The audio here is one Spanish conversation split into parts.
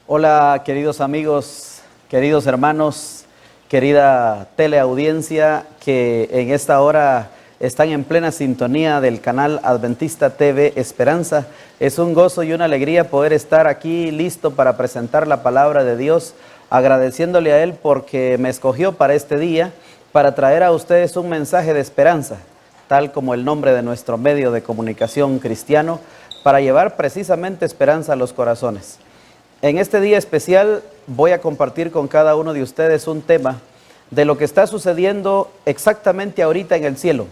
Hola, queridos amigos, queridos hermanos, querida teleaudiencia que en esta hora están en plena sintonía del canal Adventista TV Esperanza. Es un gozo y una alegría poder estar aquí listo para presentar la palabra de Dios, agradeciéndole a Él porque me escogió para este día, para traer a ustedes un mensaje de esperanza, tal como el nombre de nuestro medio de comunicación cristiano, para llevar precisamente esperanza a los corazones. En este día especial voy a compartir con cada uno de ustedes un tema de lo que está sucediendo exactamente ahorita en el cielo.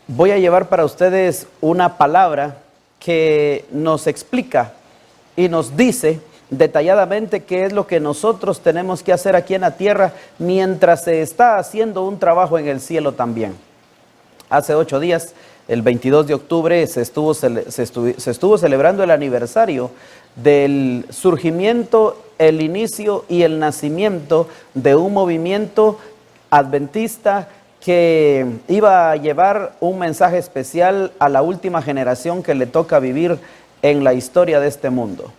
Voy a llevar para ustedes una palabra que nos explica y nos dice detalladamente qué es lo que nosotros tenemos que hacer aquí en la tierra mientras se está haciendo un trabajo en el cielo también. Hace 8 días, el 22 de octubre, se estuvo celebrando el aniversario del surgimiento, el inicio y el nacimiento de un movimiento adventista que iba a llevar un mensaje especial a la última generación que le toca vivir en la historia de este mundo.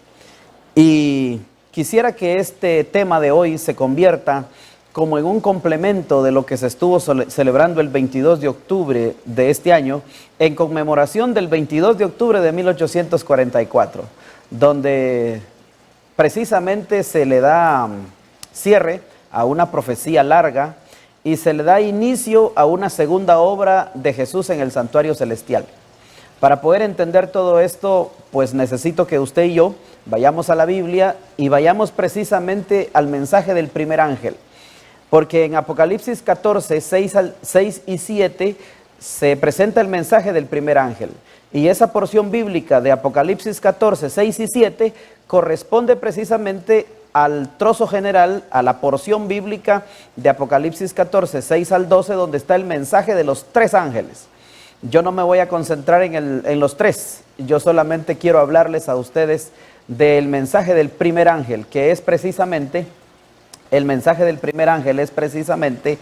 Y quisiera que este tema de hoy se convierta como en un complemento de lo que se estuvo celebrando el 22 de octubre de este año, en conmemoración del 22 de octubre de 1844, donde precisamente se le da cierre a una profecía larga y se le da inicio a una segunda obra de Jesús en el santuario celestial. Para poder entender todo esto, pues necesito que usted y yo vayamos a la Biblia y vayamos precisamente al mensaje del primer ángel. Porque en Apocalipsis 14, 6 y 7 se presenta el mensaje del primer ángel. Y esa porción bíblica de Apocalipsis 14, 6 y 7 corresponde precisamente al trozo general, a la porción bíblica de Apocalipsis 14, 6 al 12, donde está el mensaje de los 3 ángeles. Yo no me voy a concentrar en los 3, yo solamente quiero hablarles a ustedes del mensaje del primer ángel, que es precisamente... El mensaje del primer ángel es precisamente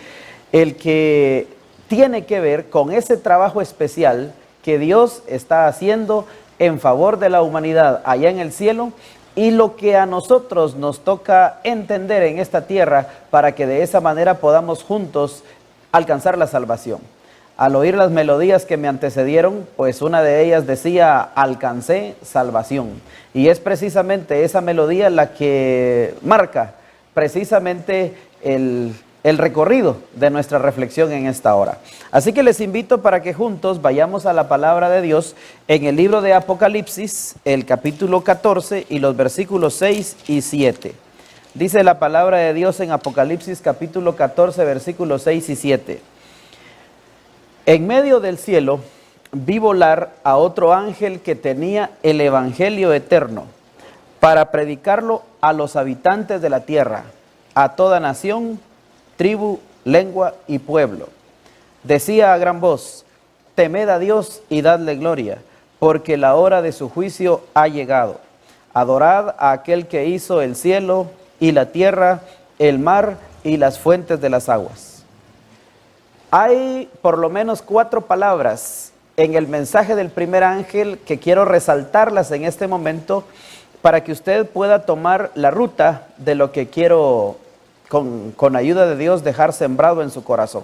el que tiene que ver con ese trabajo especial que Dios está haciendo en favor de la humanidad allá en el cielo y lo que a nosotros nos toca entender en esta tierra para que de esa manera podamos juntos alcanzar la salvación. Al oír las melodías que me antecedieron, pues una de ellas decía, alcancé salvación. Y es precisamente esa melodía la que marca precisamente el recorrido de nuestra reflexión en esta hora. Así que les invito para que juntos vayamos a la palabra de Dios en el libro de Apocalipsis, el capítulo 14 y los versículos 6 y 7. Dice la palabra de Dios en Apocalipsis capítulo 14, versículos 6 y 7. En medio del cielo vi volar a otro ángel que tenía el evangelio eterno, para predicarlo a los habitantes de la tierra, a toda nación, tribu, lengua y pueblo. Decía a gran voz, temed a Dios y dadle gloria, porque la hora de su juicio ha llegado. Adorad a aquel que hizo el cielo y la tierra, el mar y las fuentes de las aguas. Hay por lo menos 4 palabras en el mensaje del primer ángel que quiero resaltarlas en este momento, para que usted pueda tomar la ruta de lo que quiero, con ayuda de Dios, dejar sembrado en su corazón.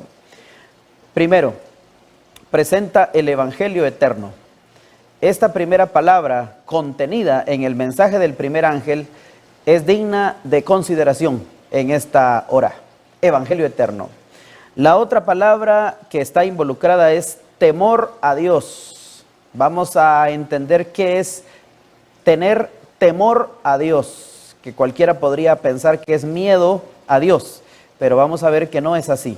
Primero, presenta el evangelio eterno. Esta primera palabra contenida en el mensaje del primer ángel es digna de consideración en esta hora. Evangelio eterno. La otra palabra que está involucrada es temor a Dios. Vamos a entender qué es tener temor a Dios, que cualquiera podría pensar que es miedo a Dios, pero vamos a ver que no es así.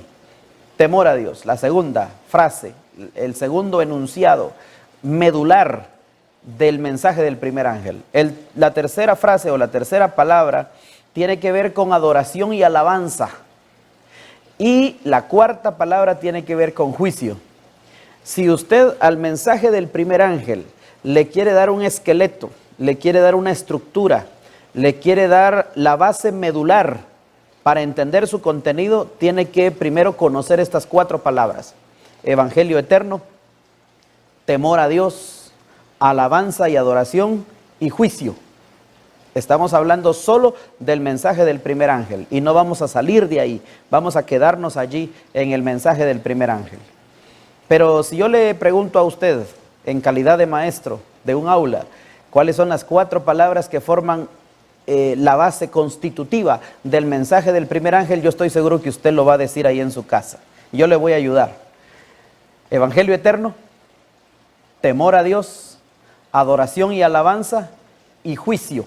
Temor a Dios, la segunda frase, el segundo enunciado medular del mensaje del primer ángel. La tercera frase o la tercera palabra tiene que ver con adoración y alabanza. Y la cuarta palabra tiene que ver con juicio. Si usted al mensaje del primer ángel le quiere dar un esqueleto, le quiere dar una estructura, le quiere dar la base medular para entender su contenido, tiene que primero conocer estas 4 palabras. Evangelio eterno, temor a Dios, alabanza y adoración y juicio. Estamos hablando solo del mensaje del primer ángel y no vamos a salir de ahí, vamos a quedarnos allí en el mensaje del primer ángel. Pero si yo le pregunto a usted, en calidad de maestro de un aula, ¿cuáles son las 4 palabras que forman la base constitutiva del mensaje del primer ángel? Yo estoy seguro que usted lo va a decir ahí en su casa. Yo le voy a ayudar. Evangelio eterno, temor a Dios, adoración y alabanza y juicio.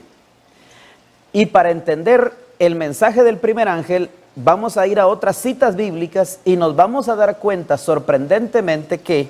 Y para entender el mensaje del primer ángel, vamos a ir a otras citas bíblicas y nos vamos a dar cuenta sorprendentemente que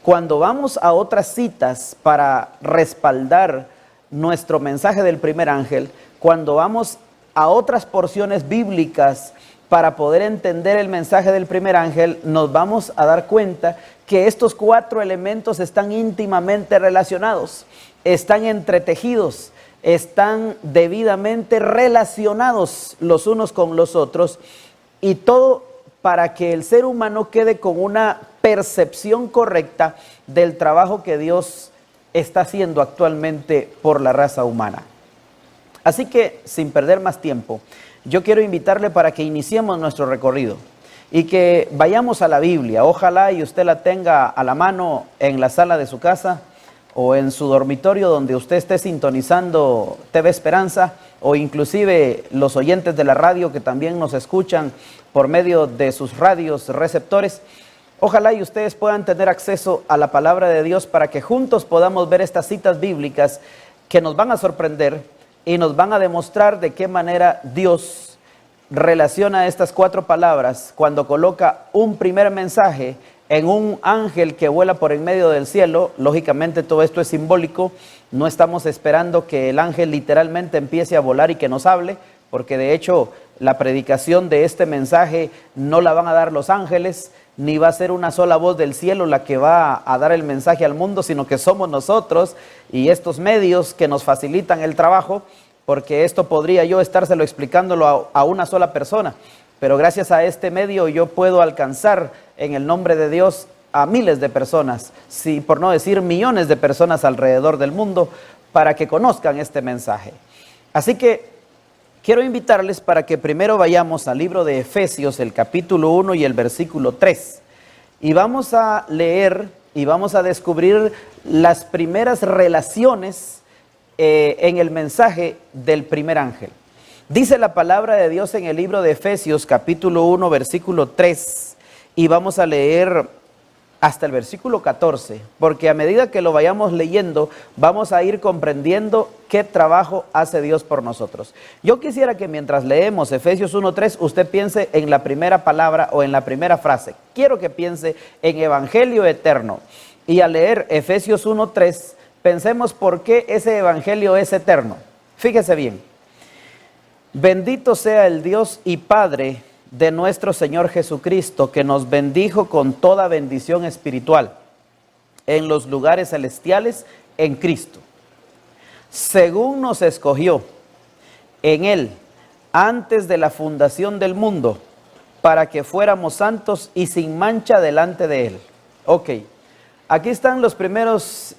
cuando vamos a otras citas para respaldar nuestro mensaje del primer ángel, cuando vamos a otras porciones bíblicas para poder entender el mensaje del primer ángel, nos vamos a dar cuenta que estos 4 elementos están íntimamente relacionados, están entretejidos, están debidamente relacionados los unos con los otros, y todo para que el ser humano quede con una percepción correcta del trabajo que Dios está haciendo actualmente por la raza humana. Así que, sin perder más tiempo, yo quiero invitarle para que iniciemos nuestro recorrido y que vayamos a la Biblia. Ojalá y usted la tenga a la mano en la sala de su casa o en su dormitorio donde usted esté sintonizando TV Esperanza, o inclusive los oyentes de la radio que también nos escuchan por medio de sus radios receptores. Ojalá y ustedes puedan tener acceso a la palabra de Dios para que juntos podamos ver estas citas bíblicas que nos van a sorprender y nos van a demostrar de qué manera Dios relaciona estas 4 palabras cuando coloca un primer mensaje en un ángel que vuela por en medio del cielo. Lógicamente todo esto es simbólico, no estamos esperando que el ángel literalmente empiece a volar y que nos hable, porque de hecho la predicación de este mensaje no la van a dar los ángeles, ni va a ser una sola voz del cielo la que va a dar el mensaje al mundo, sino que somos nosotros y estos medios que nos facilitan el trabajo, porque esto podría yo estárselo explicándolo a una sola persona, pero gracias a este medio yo puedo alcanzar en el nombre de Dios a miles de personas, si por no decir millones de personas alrededor del mundo, para que conozcan este mensaje. Así que quiero invitarles para que primero vayamos al libro de Efesios, el capítulo 1 y el versículo 3. Y vamos a leer y vamos a descubrir las primeras relaciones en el mensaje del primer ángel. Dice la palabra de Dios en el libro de Efesios, capítulo 1, versículo 3, y vamos a leer hasta el versículo 14, porque a medida que lo vayamos leyendo, vamos a ir comprendiendo qué trabajo hace Dios por nosotros. Yo quisiera que mientras leemos Efesios 1:3, usted piense en la primera palabra o en la primera frase. Quiero que piense en Evangelio eterno. Y al leer Efesios 1:3, pensemos por qué ese Evangelio es eterno. Fíjese bien. Bendito sea el Dios y Padre de nuestro Señor Jesucristo, que nos bendijo con toda bendición espiritual en los lugares celestiales en Cristo, según nos escogió en Él antes de la fundación del mundo, para que fuéramos santos y sin mancha delante de Él. Ok, aquí están los primeros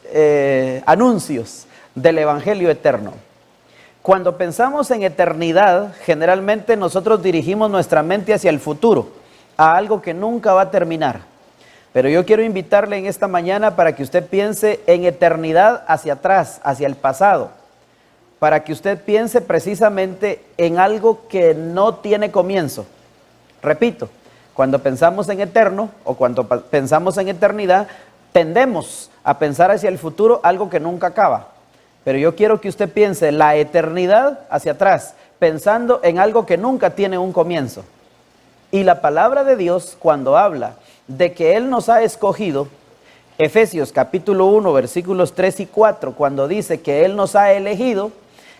anuncios del Evangelio eterno. Cuando pensamos en eternidad, generalmente nosotros dirigimos nuestra mente hacia el futuro, a algo que nunca va a terminar. Pero yo quiero invitarle en esta mañana para que usted piense en eternidad hacia atrás, hacia el pasado, para que usted piense precisamente en algo que no tiene comienzo. Repito, cuando pensamos en eterno o cuando pensamos en eternidad, tendemos a pensar hacia el futuro algo que nunca acaba. Pero yo quiero que usted piense la eternidad hacia atrás, pensando en algo que nunca tiene un comienzo. Y la palabra de Dios, cuando habla de que Él nos ha escogido, Efesios capítulo 1, versículos 3 y 4, cuando dice que Él nos ha elegido,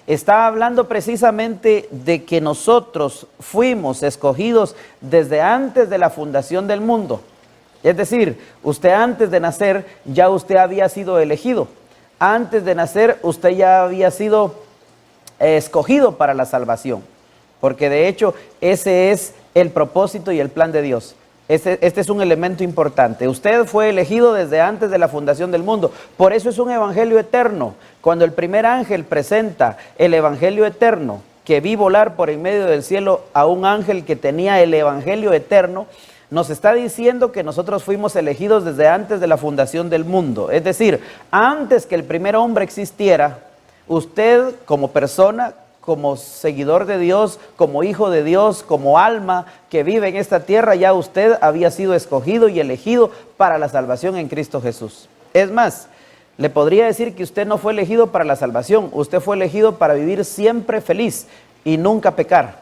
está hablando precisamente de que nosotros fuimos escogidos desde antes de la fundación del mundo. Es decir, usted antes de nacer ya usted había sido elegido. Antes de nacer usted ya había sido escogido para la salvación, porque de hecho ese es el propósito y el plan de Dios. Este es un elemento importante. Usted fue elegido desde antes de la fundación del mundo. Por eso es un evangelio eterno. Cuando el primer ángel presenta el evangelio eterno, que vi volar por en medio del cielo a un ángel que tenía el evangelio eterno, nos está diciendo que nosotros fuimos elegidos desde antes de la fundación del mundo. Es decir, antes que el primer hombre existiera, usted como persona, como seguidor de Dios, como hijo de Dios, como alma que vive en esta tierra, ya usted había sido escogido y elegido para la salvación en Cristo Jesús. Es más, le podría decir que usted no fue elegido para la salvación, usted fue elegido para vivir siempre feliz y nunca pecar.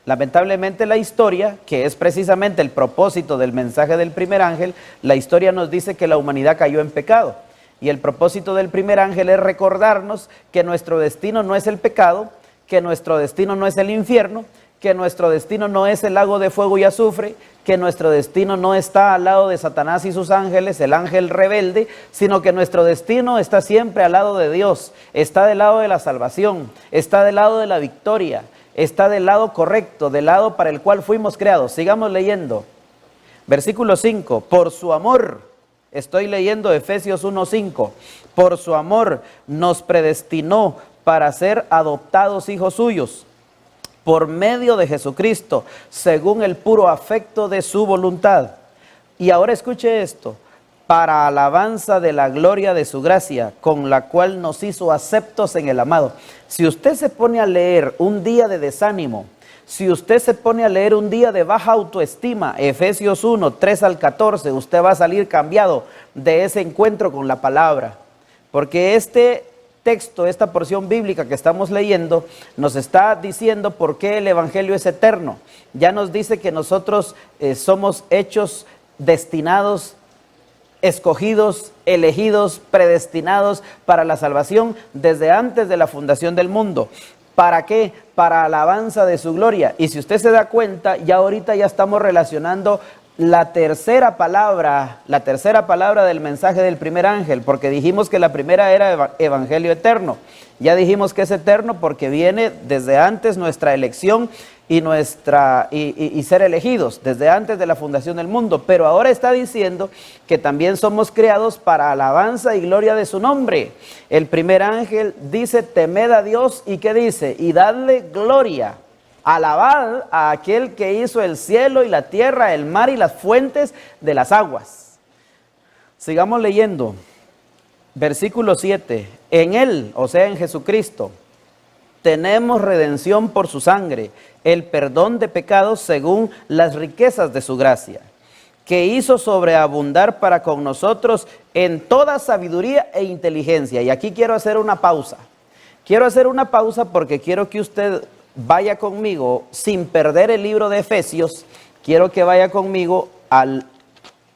Lamentablemente la historia, que es precisamente el propósito del mensaje del primer ángel, la historia nos dice que la humanidad cayó en pecado. Y el propósito del primer ángel es recordarnos que nuestro destino no es el pecado, que nuestro destino no es el infierno, que nuestro destino no es el lago de fuego y azufre, que nuestro destino no está al lado de Satanás y sus ángeles, el ángel rebelde, sino que nuestro destino está siempre al lado de Dios, está del lado de la salvación, está del lado de la victoria, está del lado correcto, del lado para el cual fuimos creados. Sigamos leyendo. Versículo 5, por su amor. Estoy leyendo Efesios 1:5. Por su amor nos predestinó para ser adoptados hijos suyos por medio de Jesucristo, según el puro afecto de su voluntad. Y ahora escuche esto, para alabanza de la gloria de su gracia, con la cual nos hizo aceptos en el amado. Si usted se pone a leer un día de desánimo, si usted se pone a leer un día de baja autoestima, Efesios 1, 3 al 14, usted va a salir cambiado de ese encuentro con la palabra. Porque este texto, esta porción bíblica que estamos leyendo, nos está diciendo por qué el evangelio es eterno. Ya nos dice que nosotros somos hechos, destinados, escogidos, elegidos, predestinados para la salvación desde antes de la fundación del mundo. ¿Para qué? Para alabanza de su gloria. Y si usted se da cuenta, ya ahorita ya estamos relacionando la tercera palabra del mensaje del primer ángel, porque dijimos que la primera era evangelio eterno. Ya dijimos que es eterno porque viene desde antes nuestra elección y ser elegidos, desde antes de la fundación del mundo. Pero ahora está diciendo que también somos creados para alabanza y gloria de su nombre. El primer ángel dice, temed a Dios, ¿y qué dice? Y dadle gloria. Alabad a aquel que hizo el cielo y la tierra, el mar y las fuentes de las aguas. Sigamos leyendo. Versículo 7. En Él, o sea en Jesucristo, tenemos redención por su sangre, el perdón de pecados según las riquezas de su gracia, que hizo sobreabundar para con nosotros en toda sabiduría e inteligencia. Y aquí quiero hacer una pausa. Quiero hacer una pausa porque quiero que usted vaya conmigo, sin perder el libro de Efesios, quiero que vaya conmigo al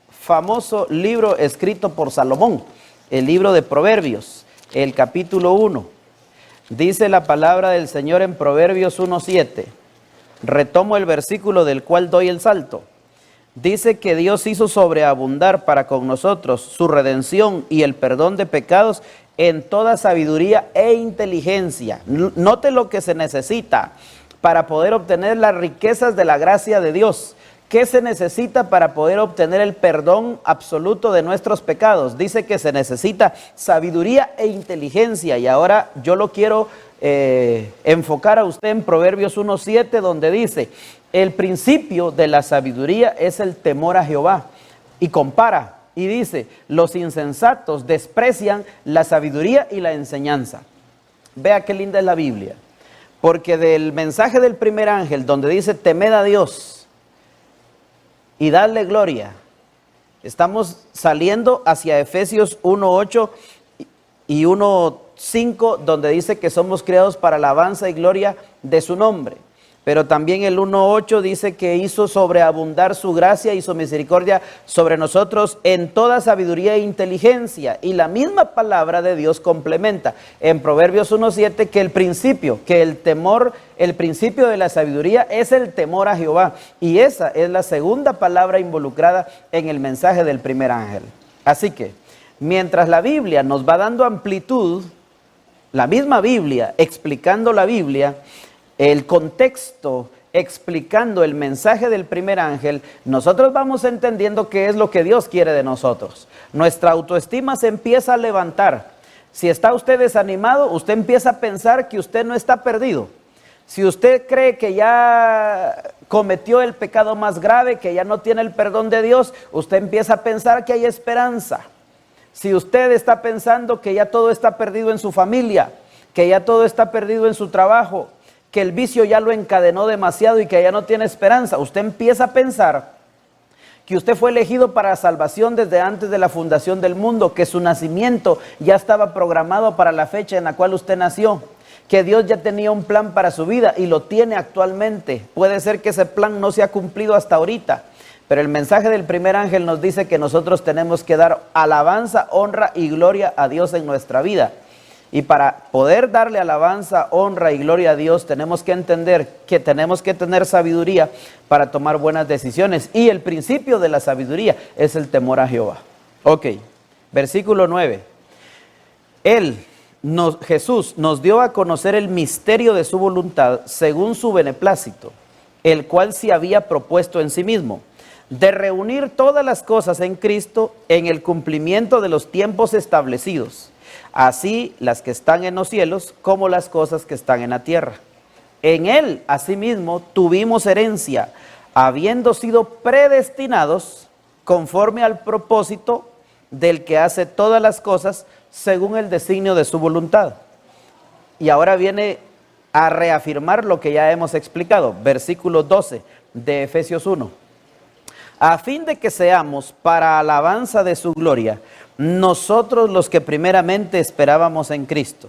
famoso libro escrito por Salomón, el libro de Proverbios, el capítulo 1. Dice la palabra del Señor en Proverbios 1:7. Retomo el versículo del cual doy el salto. Dice que Dios hizo sobreabundar para con nosotros su redención y el perdón de pecados en toda sabiduría e inteligencia. Note lo que se necesita para poder obtener las riquezas de la gracia de Dios. ¿Qué se necesita para poder obtener el perdón absoluto de nuestros pecados? Dice que se necesita sabiduría e inteligencia. Y ahora yo lo quiero enfocar a usted en Proverbios 1:7, donde dice, el principio de la sabiduría es el temor a Jehová. Y compara, y dice, los insensatos desprecian la sabiduría y la enseñanza. Vea qué linda es la Biblia. Porque del mensaje del primer ángel, donde dice, temed a Dios y dadle gloria, estamos saliendo hacia Efesios 1:8 y 1:5, donde dice que somos creados para alabanza y gloria de su nombre. Pero también el 1:8 dice que hizo sobreabundar su gracia y su misericordia sobre nosotros en toda sabiduría e inteligencia. Y la misma palabra de Dios complementa en Proverbios 1:7 que el principio, que el temor, el principio de la sabiduría es el temor a Jehová. Y esa es la segunda palabra involucrada en el mensaje del primer ángel. Así que, mientras la Biblia nos va dando amplitud, la misma Biblia explicando la Biblia, el contexto, explicando el mensaje del primer ángel, nosotros vamos entendiendo qué es lo que Dios quiere de nosotros. Nuestra autoestima se empieza a levantar. Si está usted desanimado, usted empieza a pensar que usted no está perdido. Si usted cree que ya cometió el pecado más grave, que ya no tiene el perdón de Dios, usted empieza a pensar que hay esperanza. Si usted está pensando que ya todo está perdido en su familia, que ya todo está perdido en su trabajo, que el vicio ya lo encadenó demasiado y que ya no tiene esperanza, usted empieza a pensar que usted fue elegido para salvación desde antes de la fundación del mundo, que su nacimiento ya estaba programado para la fecha en la cual usted nació, que Dios ya tenía un plan para su vida y lo tiene actualmente. Puede ser que ese plan no se ha cumplido hasta ahorita, pero el mensaje del primer ángel nos dice que nosotros tenemos que dar alabanza, honra y gloria a Dios en nuestra vida. Y para poder darle alabanza, honra y gloria a Dios, tenemos que entender que tenemos que tener sabiduría para tomar buenas decisiones. Y el principio de la sabiduría es el temor a Jehová. Ok, versículo 9. Jesús nos dio a conocer el misterio de su voluntad según su beneplácito, el cual se había propuesto en sí mismo, de reunir todas las cosas en Cristo en el cumplimiento de los tiempos establecidos, así las que están en los cielos como las cosas que están en la tierra. En Él, asimismo, tuvimos herencia, habiendo sido predestinados conforme al propósito del que hace todas las cosas según el designio de su voluntad. Y ahora viene a reafirmar lo que ya hemos explicado, versículo 12 de Efesios 1. A fin de que seamos para alabanza de su gloria, nosotros los que primeramente esperábamos en Cristo.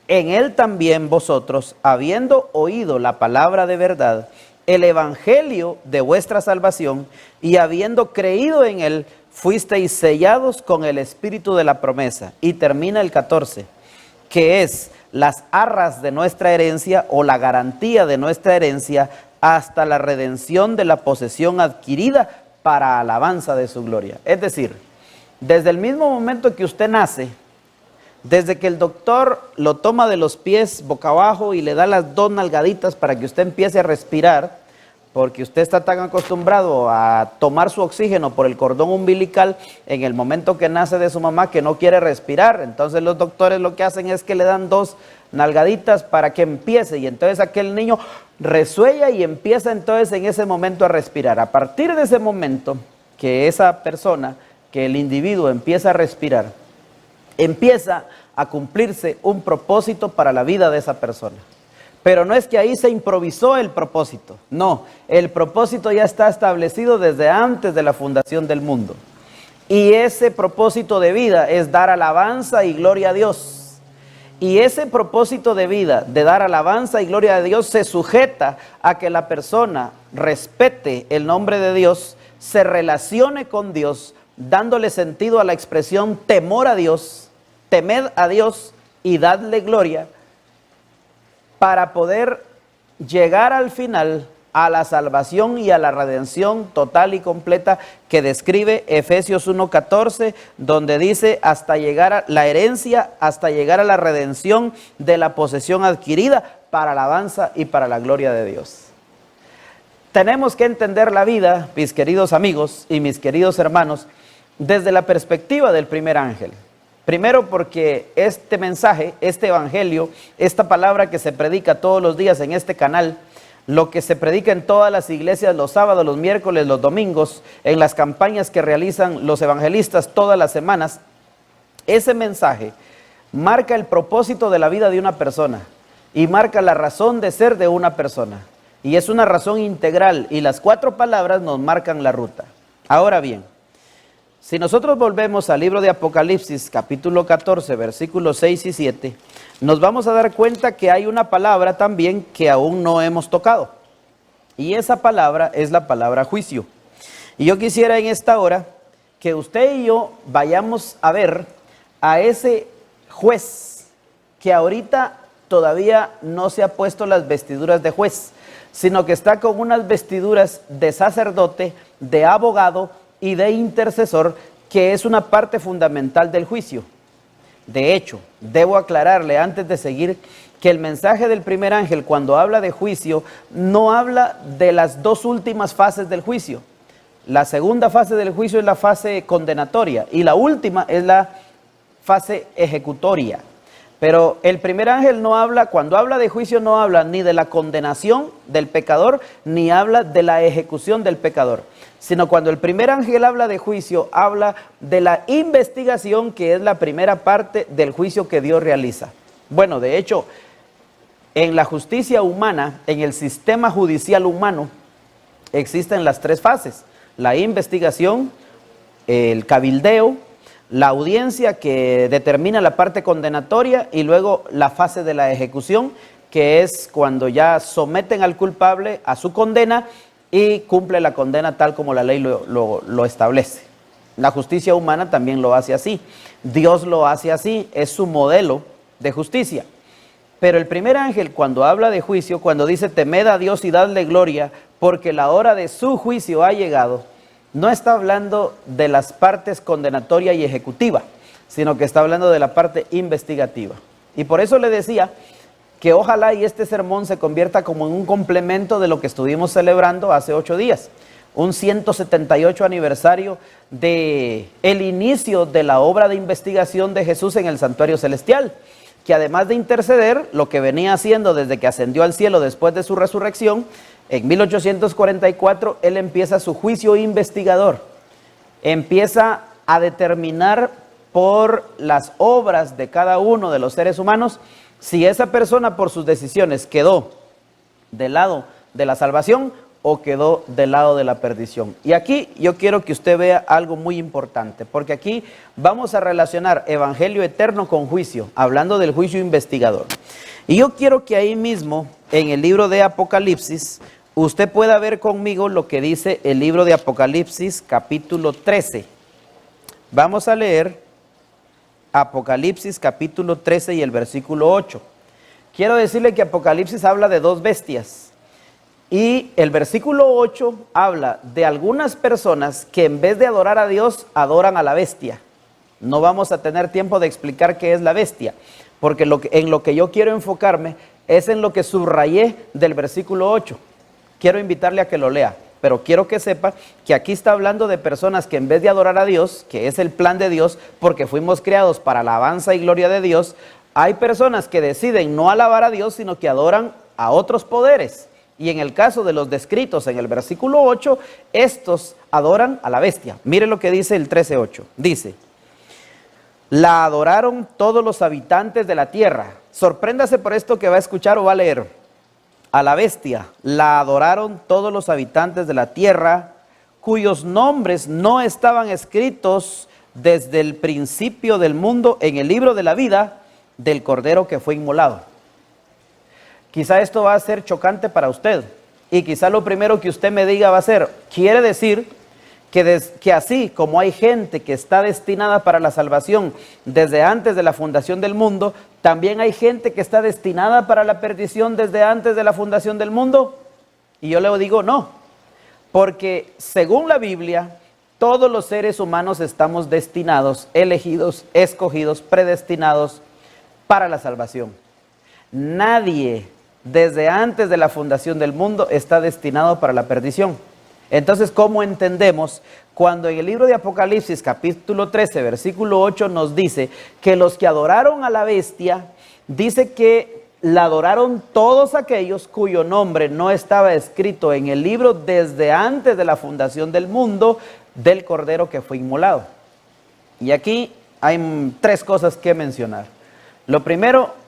En Él también vosotros, habiendo oído la palabra de verdad, el evangelio de vuestra salvación, y habiendo creído en Él, fuisteis sellados con el espíritu de la promesa. Y termina el 14, que es las arras de nuestra herencia o la garantía de nuestra herencia hasta la redención de la posesión adquirida para alabanza de su gloria. Es decir, desde el mismo momento que usted nace, desde que el doctor lo toma de los pies boca abajo y le da las 2 nalgaditas para que usted empiece a respirar, porque usted está tan acostumbrado a tomar su oxígeno por el cordón umbilical en el momento que nace de su mamá que no quiere respirar. Entonces los doctores lo que hacen es que le dan 2 nalgaditas para que empiece, y entonces aquel niño resuella y empieza entonces en ese momento a respirar. A partir de ese momento que esa persona, que el individuo empieza a respirar, empieza a cumplirse un propósito para la vida de esa persona. Pero no es que ahí se improvisó el propósito, no, el propósito ya está establecido desde antes de la fundación del mundo. Y ese propósito de vida es dar alabanza y gloria a Dios. Y ese propósito de vida, de dar alabanza y gloria a Dios, se sujeta a que la persona respete el nombre de Dios, se relacione con Dios, dándole sentido a la expresión temor a Dios, temed a Dios y dadle gloria, para poder llegar al final a la salvación y a la redención total y completa que describe Efesios 1:14, donde dice hasta llegar a la herencia, hasta llegar a la redención de la posesión adquirida para alabanza y para la gloria de Dios. Tenemos que entender la vida, mis queridos amigos y mis queridos hermanos, desde la perspectiva del primer ángel. Primero porque este mensaje, este evangelio, esta palabra que se predica todos los días en este canal, lo que se predica en todas las iglesias los sábados, los miércoles, los domingos, en las campañas que realizan los evangelistas todas las semanas, ese mensaje marca el propósito de la vida de una persona y marca la razón de ser de una persona. Y es una razón integral y las 4 palabras nos marcan la ruta. Ahora bien, si nosotros volvemos al libro de Apocalipsis, capítulo 14, versículos 6 y 7, nos vamos a dar cuenta que hay una palabra también que aún no hemos tocado. Y esa palabra es la palabra juicio. Y yo quisiera en esta hora que usted y yo vayamos a ver a ese juez que ahorita todavía no se ha puesto las vestiduras de juez, sino que está con unas vestiduras de sacerdote, de abogado y de intercesor, que es una parte fundamental del juicio. De hecho, debo aclararle antes de seguir que el mensaje del primer ángel, cuando habla de juicio, no habla de las dos últimas fases del juicio. La segunda fase del juicio es la fase condenatoria y la última es la fase ejecutoria. Pero el primer ángel no habla, cuando habla de juicio no habla ni de la condenación del pecador, ni habla de la ejecución del pecador, sino cuando el primer ángel habla de juicio, habla de la investigación, que es la primera parte del juicio que Dios realiza. Bueno, de hecho, en la justicia humana, en el sistema judicial humano, existen las tres fases: la investigación, el cabildeo, la audiencia que determina la parte condenatoria y luego la fase de la ejecución, que es cuando ya someten al culpable a su condena y cumple la condena tal como la ley lo establece. La justicia humana también lo hace así. Dios lo hace así, es su modelo de justicia. Pero el primer ángel, cuando habla de juicio, cuando dice temed a Dios y dadle gloria, porque la hora de su juicio ha llegado, no está hablando de las partes condenatoria y ejecutiva, sino que está hablando de la parte investigativa. Y por eso le decía que ojalá y este sermón se convierta como en un complemento de lo que estuvimos celebrando hace 8 días, un 178 aniversario de el inicio de la obra de investigación de Jesús en el santuario celestial, que además de interceder, lo que venía haciendo desde que ascendió al cielo después de su resurrección, en 1844, él empieza su juicio investigador, empieza a determinar por las obras de cada uno de los seres humanos si esa persona por sus decisiones quedó del lado de la salvación o quedó del lado de la perdición. Y aquí yo quiero que usted vea algo muy importante, porque aquí vamos a relacionar evangelio eterno con juicio, hablando del juicio investigador. Y yo quiero que ahí mismo, en el libro de Apocalipsis, usted pueda ver conmigo lo que dice el libro de Apocalipsis, capítulo 13. Vamos a leer Apocalipsis, capítulo 13 y el versículo 8. Quiero decirle que Apocalipsis habla de dos bestias. Y el versículo 8 habla de algunas personas que en vez de adorar a Dios, adoran a la bestia. No vamos a tener tiempo de explicar qué es la bestia, porque en lo que yo quiero enfocarme es en lo que subrayé del versículo 8. Quiero invitarle a que lo lea, pero quiero que sepa que aquí está hablando de personas que en vez de adorar a Dios, que es el plan de Dios, porque fuimos creados para alabanza y gloria de Dios, hay personas que deciden no alabar a Dios, sino que adoran a otros poderes. Y en el caso de los descritos en el versículo 8, estos adoran a la bestia. Mire lo que dice el 13:8. Dice, la adoraron todos los habitantes de la tierra. Sorpréndase por esto que va a escuchar o va a leer. A la bestia la adoraron todos los habitantes de la tierra, cuyos nombres no estaban escritos desde el principio del mundo en el libro de la vida del Cordero que fue inmolado. Quizá esto va a ser chocante para usted y quizá lo primero que usted me diga va a ser, quiere decir que así como hay gente que está destinada para la salvación desde antes de la fundación del mundo, también hay gente que está destinada para la perdición desde antes de la fundación del mundo. Y yo le digo no, porque según la Biblia, todos los seres humanos estamos destinados, elegidos, escogidos, predestinados para la salvación. Nadie desde antes de la fundación del mundo está destinado para la perdición. Entonces, ¿cómo entendemos cuando en el libro de Apocalipsis, capítulo 13, versículo 8, nos dice que los que adoraron a la bestia, dice que la adoraron todos aquellos cuyo nombre no estaba escrito en el libro desde antes de la fundación del mundo del Cordero que fue inmolado? Y aquí hay 3 cosas que mencionar. Lo primero,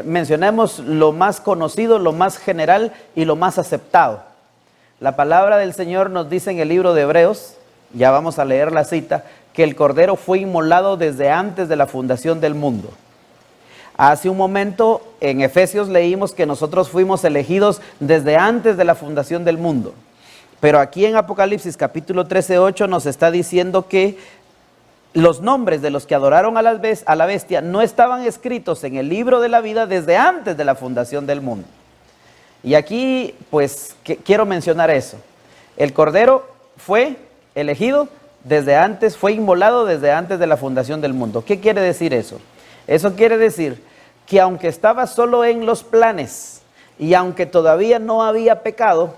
mencionemos lo más conocido, lo más general y lo más aceptado. La palabra del Señor nos dice en el libro de Hebreos, ya vamos a leer la cita, que el Cordero fue inmolado desde antes de la fundación del mundo. Hace un momento en Efesios leímos que nosotros fuimos elegidos desde antes de la fundación del mundo. Pero aquí en Apocalipsis capítulo 13:8 nos está diciendo que los nombres de los que adoraron a la bestia no estaban escritos en el libro de la vida desde antes de la fundación del mundo. Y aquí, pues, quiero mencionar eso. El Cordero fue elegido desde antes, fue inmolado desde antes de la fundación del mundo. ¿Qué quiere decir eso? Eso quiere decir que aunque estaba solo en los planes y aunque todavía no había pecado,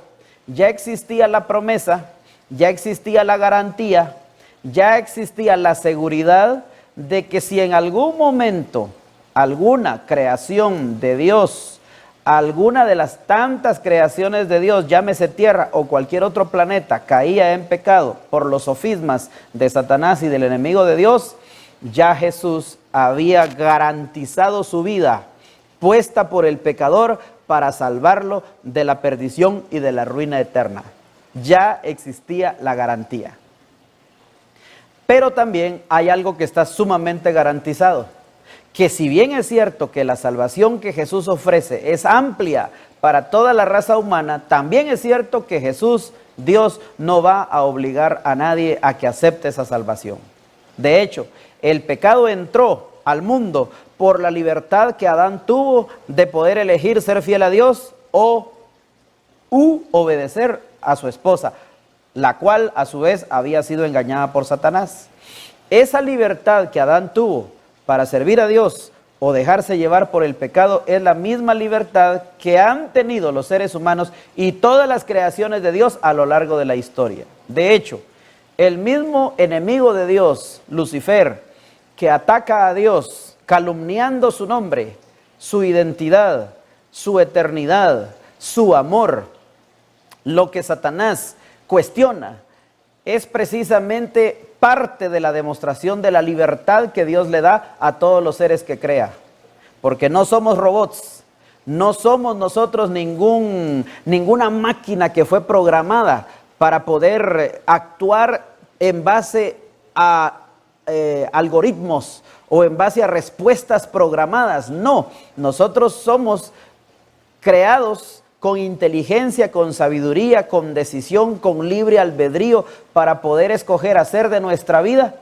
ya existía la promesa, ya existía la garantía, ya existía la seguridad de que si en algún momento alguna creación de Dios, alguna de las tantas creaciones de Dios, llámese tierra o cualquier otro planeta, caía en pecado por los sofismas de Satanás y del enemigo de Dios, ya Jesús había garantizado su vida puesta por el pecador para salvarlo de la perdición y de la ruina eterna. Ya existía la garantía. Pero también hay algo que está sumamente garantizado, que si bien es cierto que la salvación que Jesús ofrece es amplia para toda la raza humana, también es cierto que Jesús, Dios, no va a obligar a nadie a que acepte esa salvación. De hecho, el pecado entró al mundo por la libertad que Adán tuvo de poder elegir ser fiel a Dios u obedecer a su esposa, la cual a su vez había sido engañada por Satanás. Esa libertad que Adán tuvo para servir a Dios o dejarse llevar por el pecado es la misma libertad que han tenido los seres humanos y todas las creaciones de Dios a lo largo de la historia. De hecho, el mismo enemigo de Dios, Lucifer, que ataca a Dios calumniando su nombre, su identidad, su eternidad, su amor, lo que Satanás cuestiona es precisamente parte de la demostración de la libertad que Dios le da a todos los seres que crea. Porque no somos robots, no somos nosotros ninguna máquina que fue programada para poder actuar en base a algoritmos o en base a respuestas programadas. No, nosotros somos creados con inteligencia, con sabiduría, con decisión, con libre albedrío, para poder escoger hacer de nuestra vida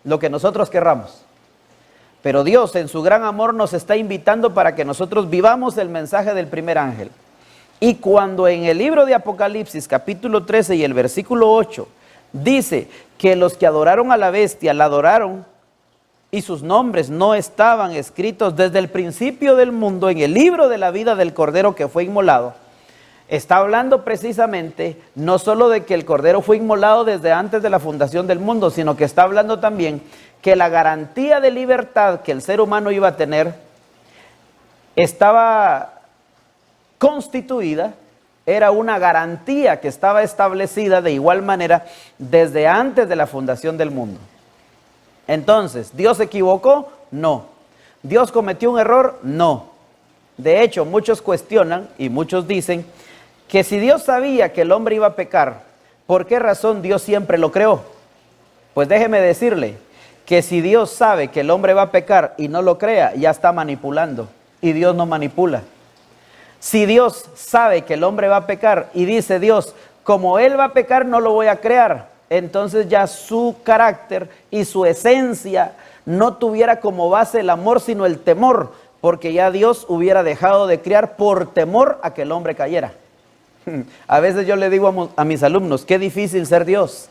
lo que nosotros querramos. Pero Dios en su gran amor nos está invitando para que nosotros vivamos el mensaje del primer ángel. Y cuando en el libro de Apocalipsis, capítulo 13 y el versículo 8, dice que los que adoraron a la bestia, la adoraron, y sus nombres no estaban escritos desde el principio del mundo en el libro de la vida del Cordero que fue inmolado, está hablando precisamente no solo de que el Cordero fue inmolado desde antes de la fundación del mundo, sino que está hablando también que la garantía de libertad que el ser humano iba a tener estaba constituida, era una garantía que estaba establecida de igual manera desde antes de la fundación del mundo. Entonces, ¿Dios se equivocó? No. ¿Dios cometió un error? No. De hecho, muchos cuestionan y muchos dicen que si Dios sabía que el hombre iba a pecar, ¿por qué razón Dios siempre lo creó? Pues déjeme decirle que si Dios sabe que el hombre va a pecar y no lo crea, ya está manipulando, y Dios no manipula. Si Dios sabe que el hombre va a pecar y dice Dios, como él va a pecar no lo voy a crear, entonces ya su carácter y su esencia no tuviera como base el amor sino el temor, porque ya Dios hubiera dejado de crear por temor a que el hombre cayera. A veces yo le digo a mis alumnos, qué difícil ser Dios,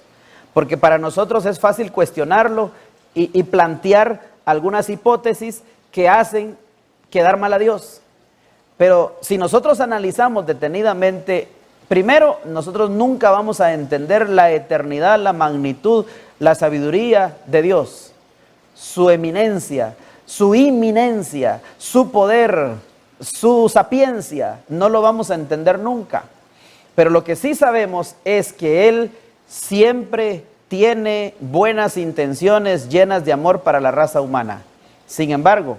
porque para nosotros es fácil cuestionarlo y plantear algunas hipótesis que hacen quedar mal a Dios. Pero si nosotros analizamos detenidamente, primero, nosotros nunca vamos a entender la eternidad, la magnitud, la sabiduría de Dios, su eminencia, su inminencia, su poder, su sapiencia, no lo vamos a entender nunca. Pero lo que sí sabemos es que Él siempre tiene buenas intenciones llenas de amor para la raza humana. Sin embargo,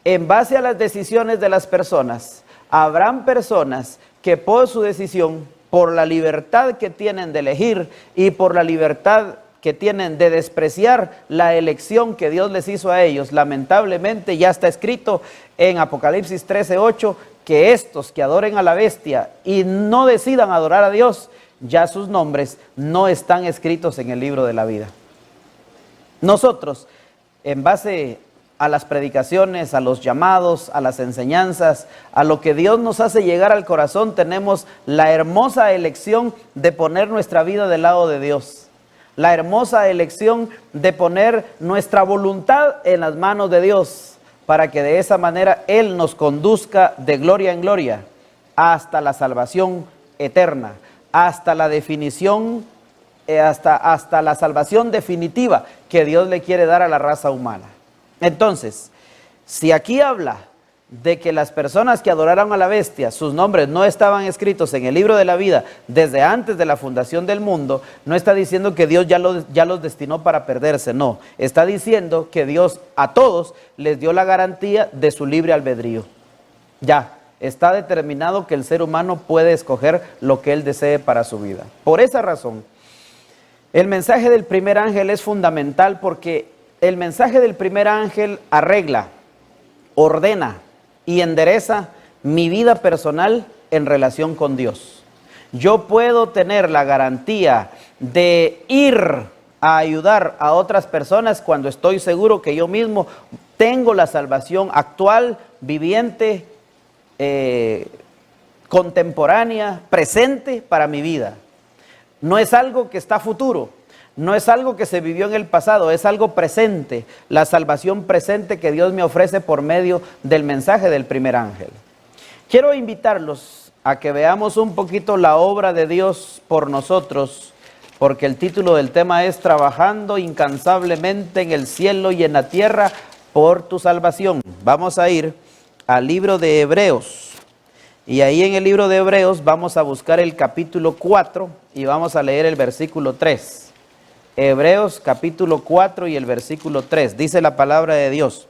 en base a las decisiones de las personas, habrán personas que por su decisión, por la libertad que tienen de elegir y por la libertad que tienen de despreciar la elección que Dios les hizo a ellos, lamentablemente ya está escrito en Apocalipsis 13:8 que estos que adoren a la bestia y no decidan adorar a Dios, ya sus nombres no están escritos en el libro de la vida. Nosotros, en base a las predicaciones, a los llamados, a las enseñanzas, a lo que Dios nos hace llegar al corazón, tenemos la hermosa elección de poner nuestra vida del lado de Dios. la hermosa elección de poner nuestra voluntad en las manos de Dios, para que de esa manera Él nos conduzca de gloria en gloria hasta la salvación eterna, hasta la definición, hasta la salvación definitiva que Dios le quiere dar a la raza humana. Entonces, si aquí habla de que las personas que adoraron a la bestia, sus nombres no estaban escritos en el libro de la vida desde antes de la fundación del mundo, no está diciendo que Dios ya los destinó para perderse, no. Está diciendo que Dios a todos les dio la garantía de su libre albedrío. Ya, está determinado que el ser humano puede escoger lo que él desee para su vida. Por esa razón, el mensaje del primer ángel es fundamental, porque el mensaje del primer ángel arregla, ordena y endereza mi vida personal en relación con Dios. Yo puedo tener la garantía de ir a ayudar a otras personas cuando estoy seguro que yo mismo tengo la salvación actual, viviente, contemporánea, presente para mi vida. No es algo que está futuro, no es algo que se vivió en el pasado, es algo presente, la salvación presente que Dios me ofrece por medio del mensaje del primer ángel. Quiero invitarlos a que veamos un poquito la obra de Dios por nosotros, porque el título del tema es Trabajando incansablemente en el cielo y en la tierra por tu salvación. Vamos a ir al libro de Hebreos, y ahí en el libro de Hebreos vamos a buscar el capítulo 4 y vamos a leer el versículo 3. Hebreos capítulo 4 y el versículo 3, dice la palabra de Dios,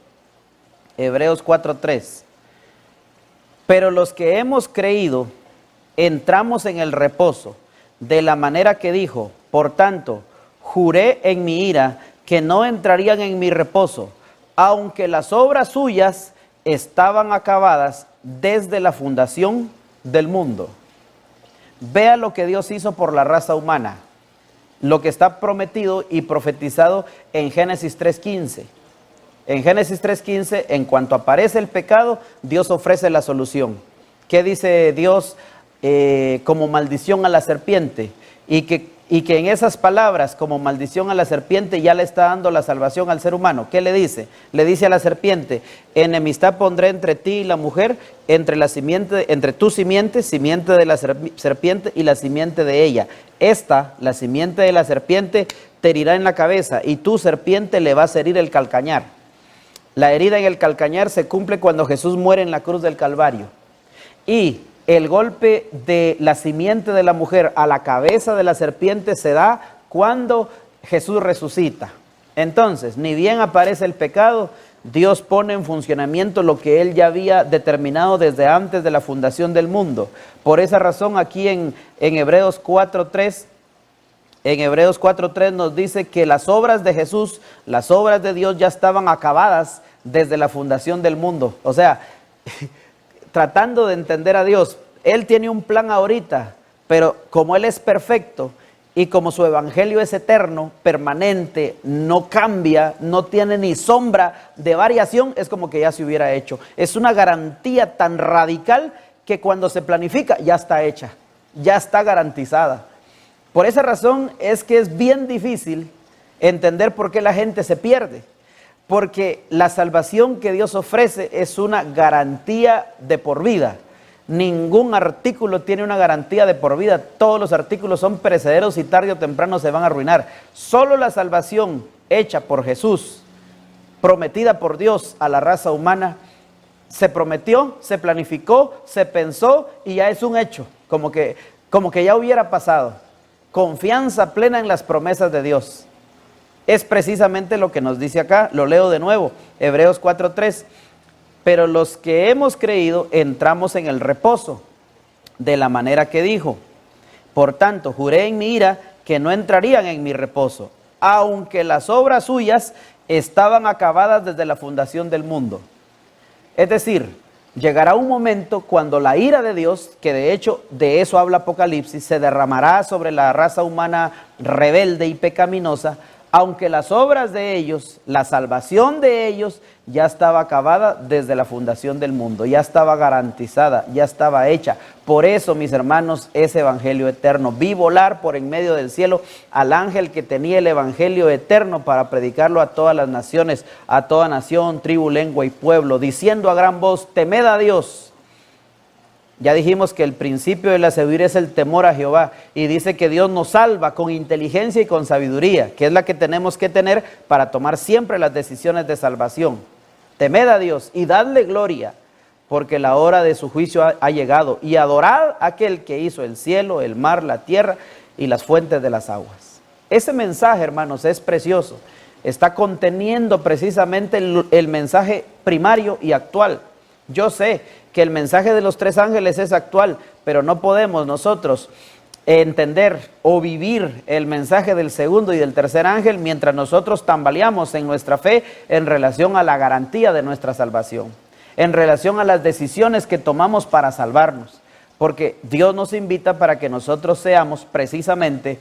Hebreos 4:3. Pero los que hemos creído, entramos en el reposo, de la manera que dijo, por tanto, juré en mi ira que no entrarían en mi reposo, aunque las obras suyas estaban acabadas desde la fundación del mundo. Vea lo que Dios hizo por la raza humana, lo que está prometido y profetizado en Génesis 3:15. En Génesis 3:15, en cuanto aparece el pecado, Dios ofrece la solución. ¿Qué dice Dios como maldición a la serpiente? Y que en esas palabras, como maldición a la serpiente, ya le está dando la salvación al ser humano. ¿Qué le dice? Le dice a la serpiente, enemistad pondré entre ti y la mujer, entre tu simiente, simiente de la serpiente y la simiente de ella. Esta, la simiente de la serpiente, te herirá en la cabeza y tu serpiente le vas a herir el calcañar. La herida en el calcañar se cumple cuando Jesús muere en la cruz del Calvario. Y el golpe de la simiente de la mujer a la cabeza de la serpiente se da cuando Jesús resucita. Entonces, ni bien aparece el pecado, Dios pone en funcionamiento lo que Él ya había determinado desde antes de la fundación del mundo. Por esa razón, aquí en Hebreos 4:3 nos dice que las obras de Jesús, las obras de Dios ya estaban acabadas desde la fundación del mundo. O sea, tratando de entender a Dios, Él tiene un plan ahorita, pero como Él es perfecto y como su evangelio es eterno, permanente, no cambia, no tiene ni sombra de variación, es como que ya se hubiera hecho. Es una garantía tan radical que cuando se planifica ya está hecha, ya está garantizada. Por esa razón es que es bien difícil entender por qué la gente se pierde. Porque la salvación que Dios ofrece es una garantía de por vida. Ningún artículo tiene una garantía de por vida. Todos los artículos son perecederos y tarde o temprano se van a arruinar. Solo la salvación hecha por Jesús, prometida por Dios a la raza humana, se prometió, se planificó, se pensó y ya es un hecho, como que ya hubiera pasado. Confianza plena en las promesas de Dios. Es precisamente lo que nos dice acá, lo leo de nuevo, Hebreos 4:3. Pero los que hemos creído entramos en el reposo, de la manera que dijo. Por tanto, juré en mi ira que no entrarían en mi reposo, aunque las obras suyas estaban acabadas desde la fundación del mundo. Es decir, llegará un momento cuando la ira de Dios, que de hecho de eso habla Apocalipsis, se derramará sobre la raza humana rebelde y pecaminosa, aunque las obras de ellos, la salvación de ellos, ya estaba acabada desde la fundación del mundo, ya estaba garantizada, ya estaba hecha. Por eso, mis hermanos, es evangelio eterno. Vi volar por en medio del cielo al ángel que tenía el evangelio eterno para predicarlo a todas las naciones, a toda nación, tribu, lengua y pueblo, diciendo a gran voz: temed a Dios. Ya dijimos que el principio de la sabiduría es el temor a Jehová, y dice que Dios nos salva con inteligencia y con sabiduría, que es la que tenemos que tener para tomar siempre las decisiones de salvación. Temed a Dios y dadle gloria, porque la hora de su juicio ha llegado, y adorad a aquel que hizo el cielo, el mar, la tierra y las fuentes de las aguas. Ese mensaje, hermanos, es precioso. Está conteniendo precisamente el mensaje primario y actual. Yo sé que el mensaje de los tres ángeles es actual, pero no podemos nosotros entender o vivir el mensaje del segundo y del tercer ángel mientras nosotros tambaleamos en nuestra fe en relación a la garantía de nuestra salvación, en relación a las decisiones que tomamos para salvarnos, porque Dios nos invita para que nosotros seamos precisamente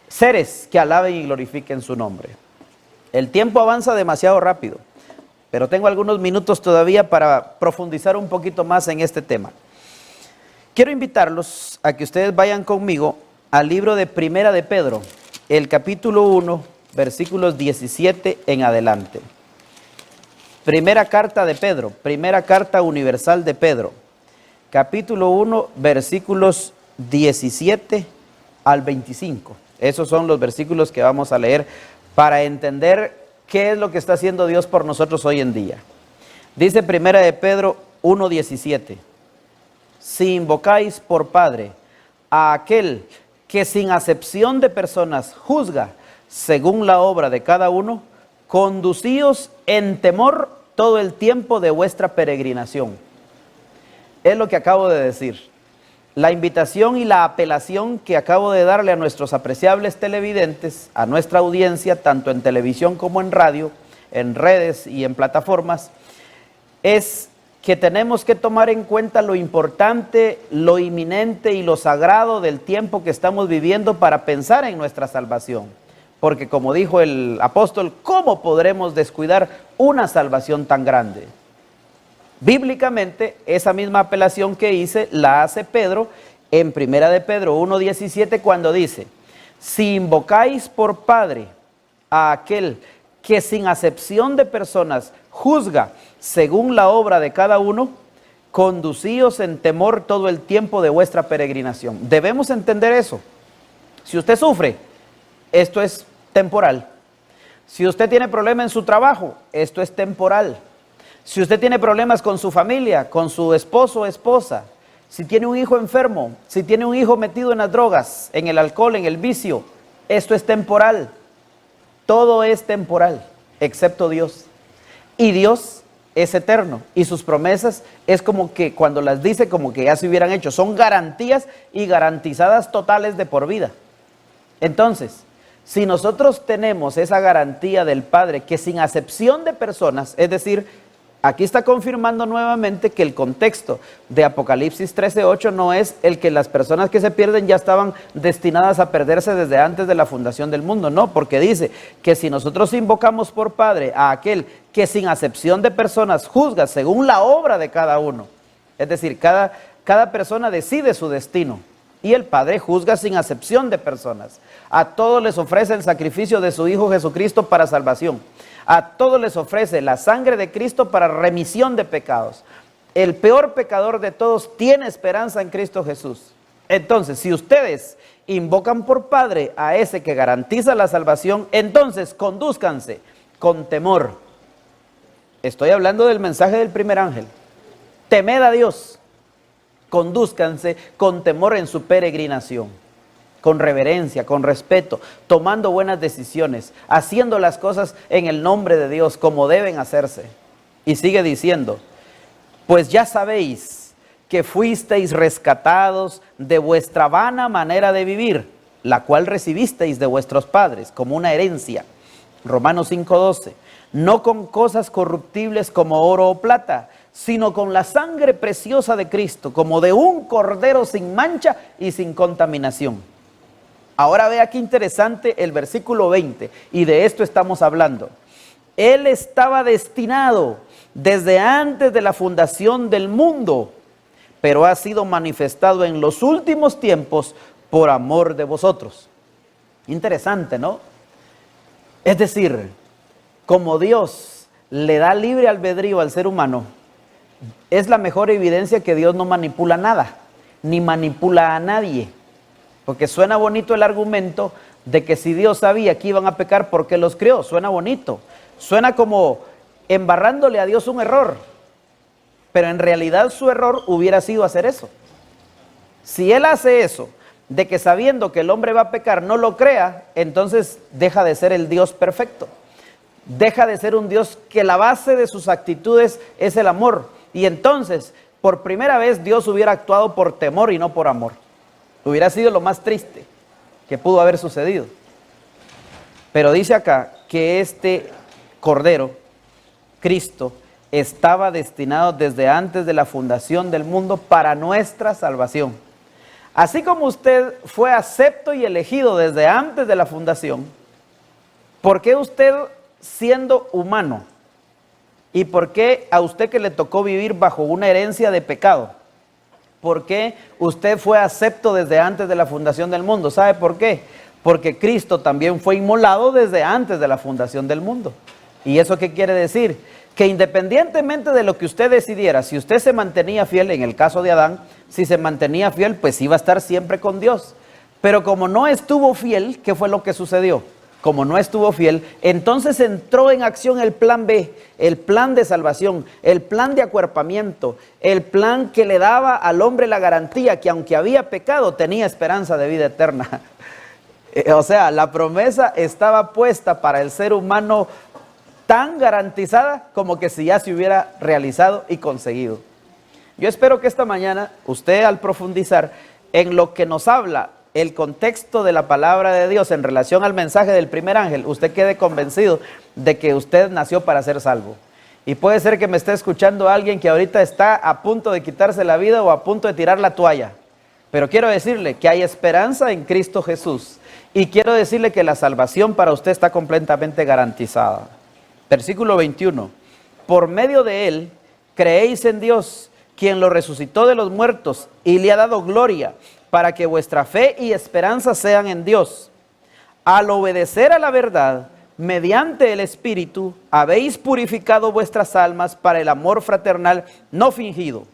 seres que alaben y glorifiquen su nombre. El tiempo avanza demasiado rápido, pero tengo algunos minutos todavía para profundizar un poquito más en este tema. Quiero invitarlos a que ustedes vayan conmigo al libro de Primera de Pedro, el capítulo 1, versículos 17 en adelante. Primera carta de Pedro, primera carta universal de Pedro, capítulo 1, versículos 17 al 25. Esos son los versículos que vamos a leer para entender ¿qué es lo que está haciendo Dios por nosotros hoy en día? Dice Primera de Pedro 1:17. Si invocáis por Padre a aquel que sin acepción de personas juzga según la obra de cada uno, conducíos en temor todo el tiempo de vuestra peregrinación. Es lo que acabo de decir. La invitación y la apelación que acabo de darle a nuestros apreciables televidentes, a nuestra audiencia, tanto en televisión como en radio, en redes y en plataformas, es que tenemos que tomar en cuenta lo importante, lo inminente y lo sagrado del tiempo que estamos viviendo para pensar en nuestra salvación. Porque como dijo el apóstol, ¿cómo podremos descuidar una salvación tan grande? Bíblicamente, esa misma apelación que hice la hace Pedro en Primera de Pedro 1:17 cuando dice: si invocáis por Padre a aquel que sin acepción de personas juzga según la obra de cada uno, conducíos en temor todo el tiempo de vuestra peregrinación. Debemos entender eso. Si usted sufre, esto es temporal. Si usted tiene problema en su trabajo, esto es temporal. Si usted tiene problemas con su familia, con su esposo o esposa, si tiene un hijo enfermo, si tiene un hijo metido en las drogas, en el alcohol, en el vicio, esto es temporal. Todo es temporal, excepto Dios. Y Dios es eterno y sus promesas es como que cuando las dice como que ya se hubieran hecho. Son garantías y garantizadas totales de por vida. Entonces, si nosotros tenemos esa garantía del Padre que sin acepción de personas, es decir, aquí está confirmando nuevamente que el contexto de Apocalipsis 13:8 no es el que las personas que se pierden ya estaban destinadas a perderse desde antes de la fundación del mundo, no, porque dice que si nosotros invocamos por Padre a aquel que sin acepción de personas juzga según la obra de cada uno, es decir, cada persona decide su destino y el Padre juzga sin acepción de personas. A todos les ofrece el sacrificio de su Hijo Jesucristo para salvación. A todos les ofrece la sangre de Cristo para remisión de pecados. El peor pecador de todos tiene esperanza en Cristo Jesús. Entonces, si ustedes invocan por Padre a ese que garantiza la salvación, entonces condúzcanse con temor. Estoy hablando del mensaje del primer ángel. Temed a Dios. Condúzcanse con temor en su peregrinación. Con reverencia, con respeto, tomando buenas decisiones, haciendo las cosas en el nombre de Dios como deben hacerse. Y sigue diciendo, pues ya sabéis que fuisteis rescatados de vuestra vana manera de vivir, la cual recibisteis de vuestros padres como una herencia. Romanos 5:12, no con cosas corruptibles como oro o plata, sino con la sangre preciosa de Cristo, como de un cordero sin mancha y sin contaminación. Ahora vea qué interesante el versículo 20, y de esto estamos hablando. Él estaba destinado desde antes de la fundación del mundo, pero ha sido manifestado en los últimos tiempos por amor de vosotros. Interesante, ¿no? Es decir, como Dios le da libre albedrío al ser humano, es la mejor evidencia que Dios no manipula nada, ni manipula a nadie. Porque suena bonito el argumento de que si Dios sabía que iban a pecar, ¿por qué los creó? Suena bonito. Suena como embarrándole a Dios un error. Pero en realidad su error hubiera sido hacer eso. Si Él hace eso, de que sabiendo que el hombre va a pecar no lo crea, entonces deja de ser el Dios perfecto. Deja de ser un Dios que la base de sus actitudes es el amor. Y entonces, por primera vez, Dios hubiera actuado por temor y no por amor. Hubiera sido lo más triste que pudo haber sucedido. Pero dice acá que este Cordero, Cristo, estaba destinado desde antes de la fundación del mundo para nuestra salvación. Así como usted fue acepto y elegido desde antes de la fundación, ¿por qué usted, siendo humano, y por qué a usted que le tocó vivir bajo una herencia de pecado, por qué usted fue acepto desde antes de la fundación del mundo? ¿Sabe por qué? Porque Cristo también fue inmolado desde antes de la fundación del mundo. ¿Y eso qué quiere decir? Que independientemente de lo que usted decidiera, si usted se mantenía fiel, en el caso de Adán, si se mantenía fiel, pues iba a estar siempre con Dios. Pero como no estuvo fiel, ¿qué fue lo que sucedió? Como no estuvo fiel, entonces entró en acción el plan B, el plan de salvación, el plan de acuerpamiento, el plan que le daba al hombre la garantía que aunque había pecado, tenía esperanza de vida eterna. O sea, la promesa estaba puesta para el ser humano tan garantizada como que si ya se hubiera realizado y conseguido. Yo espero que esta mañana usted, al profundizar en lo que nos habla el contexto de la palabra de Dios en relación al mensaje del primer ángel, usted quede convencido de que usted nació para ser salvo. Y puede ser que me esté escuchando alguien que ahorita está a punto de quitarse la vida o a punto de tirar la toalla. Pero quiero decirle que hay esperanza en Cristo Jesús. Y quiero decirle que la salvación para usted está completamente garantizada. Versículo 21. Por medio de Él creéis en Dios, quien lo resucitó de los muertos y le ha dado gloria, para que vuestra fe y esperanza sean en Dios. Al obedecer a la verdad, mediante el Espíritu, habéis purificado vuestras almas para el amor fraternal no fingido.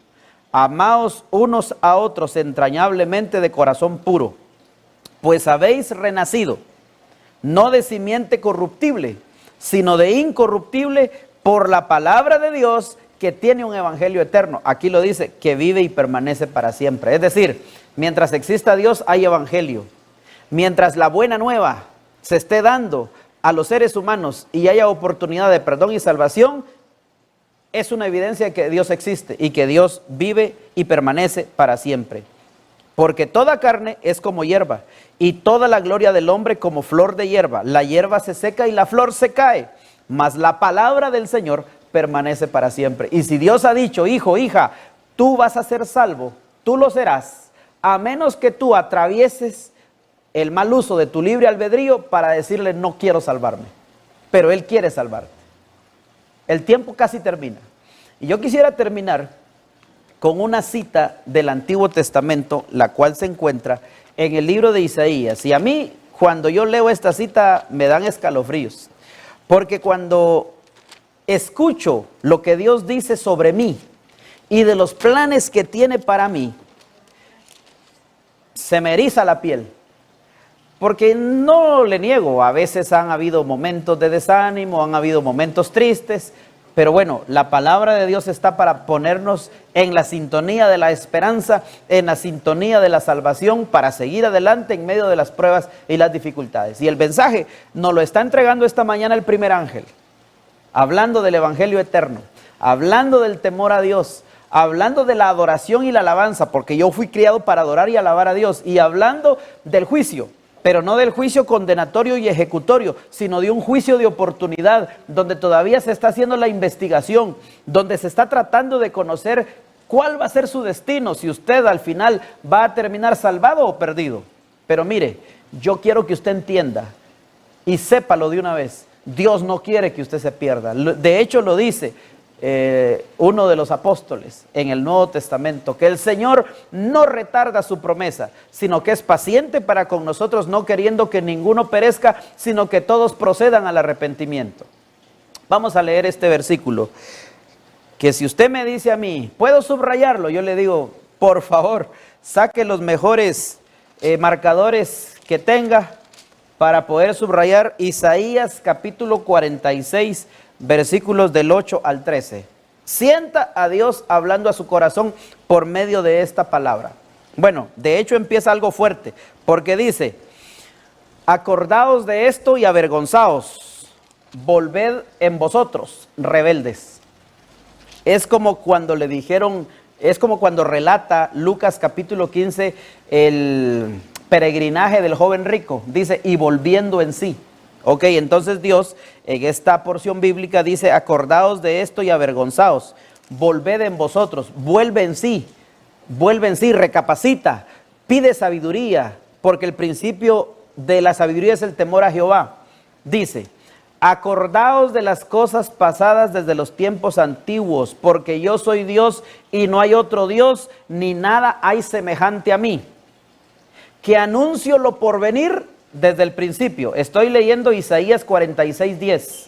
Amaos unos a otros entrañablemente de corazón puro, pues habéis renacido, no de simiente corruptible, sino de incorruptible, por la palabra de Dios, que tiene un evangelio eterno. Aquí lo dice, que vive y permanece para siempre. Es decir, mientras exista Dios hay evangelio. Mientras la buena nueva se esté dando a los seres humanos y haya oportunidad de perdón y salvación, es una evidencia de que Dios existe y que Dios vive y permanece para siempre. Porque toda carne es como hierba, y toda la gloria del hombre como flor de hierba. La hierba se seca y la flor se cae, mas la palabra del Señor permanece para siempre. Y si Dios ha dicho, hijo, hija, tú vas a ser salvo, tú lo serás, a menos que tú atravieses el mal uso de tu libre albedrío para decirle, no quiero salvarme. Pero Él quiere salvarte. El tiempo casi termina. Y yo quisiera terminar con una cita del Antiguo Testamento, la cual se encuentra en el libro de Isaías. Y a mí, cuando yo leo esta cita, me dan escalofríos. Porque cuando escucho lo que Dios dice sobre mí y de los planes que tiene para mí, se me eriza la piel. Porque no le niego, a veces han habido momentos de desánimo, han habido momentos tristes, pero bueno, la palabra de Dios está para ponernos en la sintonía de la esperanza, en la sintonía de la salvación, para seguir adelante en medio de las pruebas y las dificultades. Y el mensaje nos lo está entregando esta mañana el primer ángel, hablando del evangelio eterno, hablando del temor a Dios, hablando de la adoración y la alabanza, porque yo fui criado para adorar y alabar a Dios, y hablando del juicio, pero no del juicio condenatorio y ejecutorio, sino de un juicio de oportunidad, donde todavía se está haciendo la investigación, donde se está tratando de conocer cuál va a ser su destino, si usted al final va a terminar salvado o perdido. Pero mire, yo quiero que usted entienda y sépalo de una vez. Dios no quiere que usted se pierda. De hecho lo dice uno de los apóstoles en el Nuevo Testamento, que el Señor no retarda su promesa, sino que es paciente para con nosotros, no queriendo que ninguno perezca, sino que todos procedan al arrepentimiento. Vamos a leer este versículo, que si usted me dice a mí, ¿puedo subrayarlo? Yo le digo, por favor, saque los mejores marcadores que tenga para poder subrayar Isaías capítulo 46, versículos del 8 al 13. Sienta a Dios hablando a su corazón por medio de esta palabra. Bueno, de hecho empieza algo fuerte, porque dice, acordaos de esto y avergonzaos, volved en vosotros, rebeldes. Es como cuando le dijeron, es como cuando relata Lucas capítulo 15 el peregrinaje del joven rico, dice, y volviendo en sí. Ok, entonces Dios en esta porción bíblica dice, acordaos de esto y avergonzaos, volved en vosotros, vuelve en sí, recapacita, pide sabiduría, porque el principio de la sabiduría es el temor a Jehová. Dice, acordaos de las cosas pasadas desde los tiempos antiguos, porque yo soy Dios y no hay otro Dios, ni nada hay semejante a mí, que anuncio lo porvenir desde el principio. Estoy leyendo Isaías 46:10.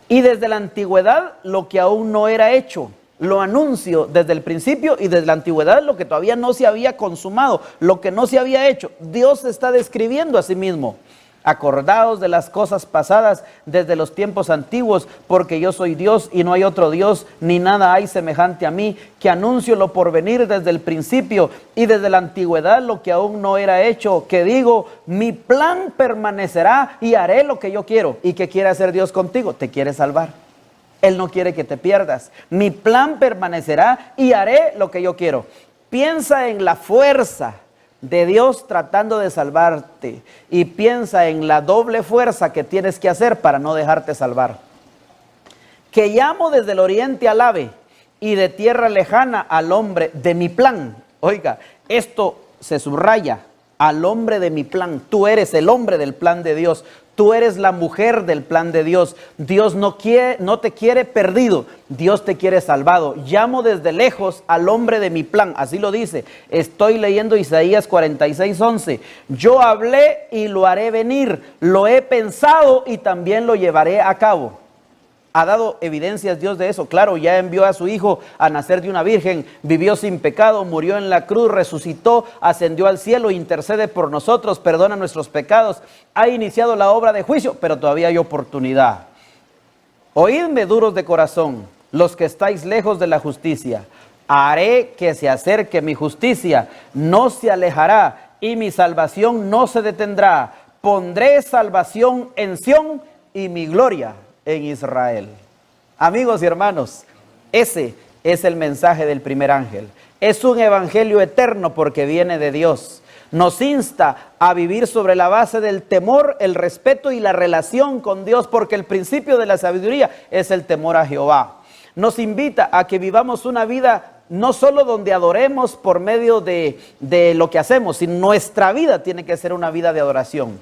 Y desde la antigüedad lo que aún no era hecho, lo anuncio desde el principio, y desde la antigüedad lo que todavía no se había consumado, lo que no se había hecho. Dios se está describiendo a sí mismo. Acordaos de las cosas pasadas desde los tiempos antiguos, porque yo soy Dios y no hay otro Dios, ni nada hay semejante a mí, que anuncio lo porvenir desde el principio y desde la antigüedad lo que aún no era hecho, que digo, mi plan permanecerá y haré lo que yo quiero. ¿Y qué quiere hacer Dios contigo? Te quiere salvar. Él no quiere que te pierdas. Mi plan permanecerá y haré lo que yo quiero. Piensa en la fuerza de Dios tratando de salvarte y piensa en la doble fuerza que tienes que hacer para no dejarte salvar. Que llamo desde el oriente al ave y de tierra lejana al hombre de mi plan. Oiga, esto se subraya, al hombre de mi plan. Tú eres el hombre del plan de Dios. Tú eres la mujer del plan de Dios. Dios no te quiere perdido, Dios te quiere salvado. Llamo desde lejos al hombre de mi plan, así lo dice. Estoy leyendo Isaías 46:11. Yo hablé y lo haré venir, lo he pensado y también lo llevaré a cabo. Ha dado evidencias Dios de eso. Claro, ya envió a su hijo a nacer de una virgen, vivió sin pecado, murió en la cruz, resucitó, ascendió al cielo, intercede por nosotros, perdona nuestros pecados, ha iniciado la obra de juicio, pero todavía hay oportunidad. Oídme, duros de corazón, los que estáis lejos de la justicia. Haré que se acerque mi justicia, no se alejará, y mi salvación no se detendrá. Pondré salvación en Sión y mi gloria en Israel. Amigos y hermanos, ese es el mensaje del primer ángel. Es un evangelio eterno porque viene de Dios. Nos insta a vivir sobre la base del temor, el respeto y la relación con Dios, porque el principio de la sabiduría es el temor a Jehová. Nos invita a que vivamos una vida no solo donde adoremos por medio de lo que hacemos, sino nuestra vida tiene que ser una vida de adoración.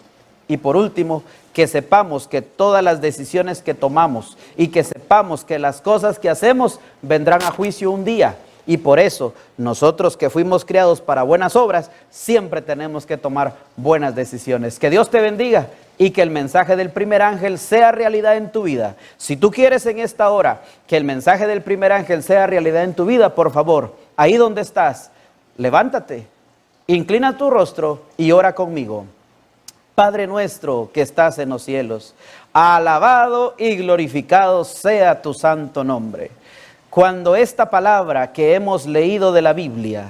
Y por último, que sepamos que todas las decisiones que tomamos y que sepamos que las cosas que hacemos vendrán a juicio un día. Y por eso, nosotros que fuimos creados para buenas obras, siempre tenemos que tomar buenas decisiones. Que Dios te bendiga y que el mensaje del primer ángel sea realidad en tu vida. Si tú quieres en esta hora que el mensaje del primer ángel sea realidad en tu vida, por favor, ahí donde estás, levántate, inclina tu rostro y ora conmigo. Padre nuestro que estás en los cielos, alabado y glorificado sea tu santo nombre. Cuando esta palabra que hemos leído de la Biblia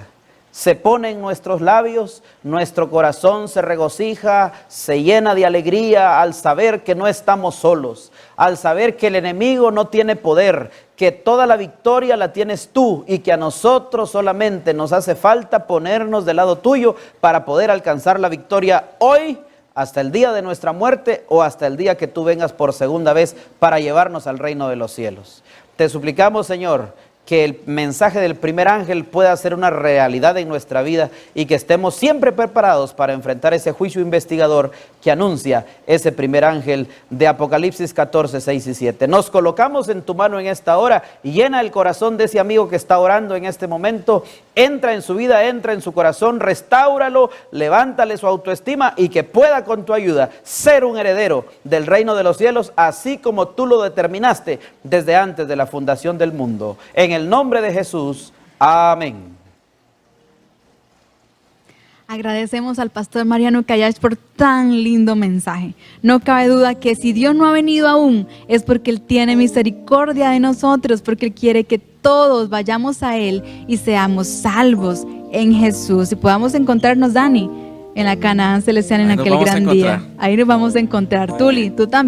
se pone en nuestros labios, nuestro corazón se regocija, se llena de alegría al saber que no estamos solos, al saber que el enemigo no tiene poder, que toda la victoria la tienes tú y que a nosotros solamente nos hace falta ponernos del lado tuyo para poder alcanzar la victoria hoy, hasta el día de nuestra muerte o hasta el día que tú vengas por segunda vez para llevarnos al reino de los cielos. Te suplicamos, Señor, que el mensaje del primer ángel pueda ser una realidad en nuestra vida y que estemos siempre preparados para enfrentar ese juicio investigador que anuncia ese primer ángel de Apocalipsis 14, 6 y 7. Nos colocamos en tu mano en esta hora y llena el corazón de ese amigo que está orando en este momento. Entra en su vida, entra en su corazón, restáuralo, levántale su autoestima y que pueda con tu ayuda ser un heredero del reino de los cielos, así como tú lo determinaste desde antes de la fundación del mundo. En el nombre de Jesús, amén. Agradecemos al pastor Mariano Callash por tan lindo mensaje. No cabe duda que si Dios no ha venido aún, es porque Él tiene misericordia de nosotros, porque Él quiere que todos vayamos a Él y seamos salvos en Jesús. Y podamos encontrarnos, Dani, en la Canaán celestial en aquel gran día. Ahí nos vamos a encontrar. Tuli, tú también.